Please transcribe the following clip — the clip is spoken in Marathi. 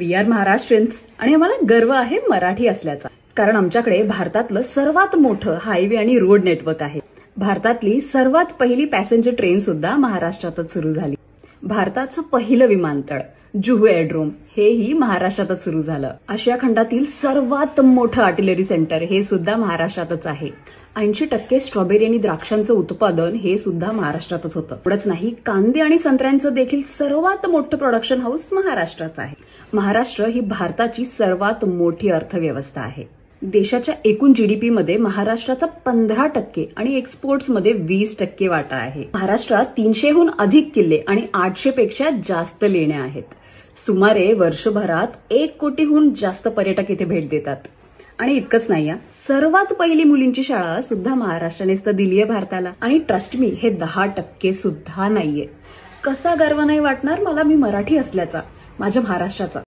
वी आर महाराष्ट्रीयन्स आणि आम्हाला गर्व आहे मराठी असल्याचा, कारण आमच्याकडे भारतातलं सर्वात मोठं हायवे आणि रोड नेटवर्क आहे. भारतातली सर्वात पहिली पॅसेंजर ट्रेन सुद्धा महाराष्ट्रातच सुरू झाली. भारताचं पहिलं विमानतळ जुहू एअरड्रोम हेही महाराष्ट्रातच सुरू झालं. आशिया खंडातील सर्वात मोठं आर्टिलरी सेंटर हे सुद्धा महाराष्ट्रातच आहे. 80% स्ट्रॉबेरी आणि द्राक्षांचं उत्पादन हे सुद्धा महाराष्ट्रातच होतं. एवढंच नाही, कांदे आणि संत्र्यांचं देखील सर्वात मोठं प्रोडक्शन हाऊस महाराष्ट्राचं आहे. महाराष्ट्र ही भारताची सर्वात मोठी अर्थव्यवस्था आहे. देशाच्या एकूण जीडीपी मध्ये महाराष्ट्राचा 15% आणि एक्सपोर्ट्समध्ये 20% वाटा आहे. महाराष्ट्रात 300हून अधिक किल्ले आणि 800 पेक्षा जास्त लेण्या आहेत. सुमारे वर्षभरात 1 कोटीहून जास्त पर्यटक इथे भेट देतात. आणि इतकंच नाही, सर्वात पहिली मुलींची शाळा सुद्धा महाराष्ट्रानेच तर दिलीये भारताला. आणि ट्रस्ट मी, हे 10% सुद्धा नाहीये. कसा गर्व नाही वाटणार मला मी मराठी असल्याचा, माझ्या महाराष्ट्राचा.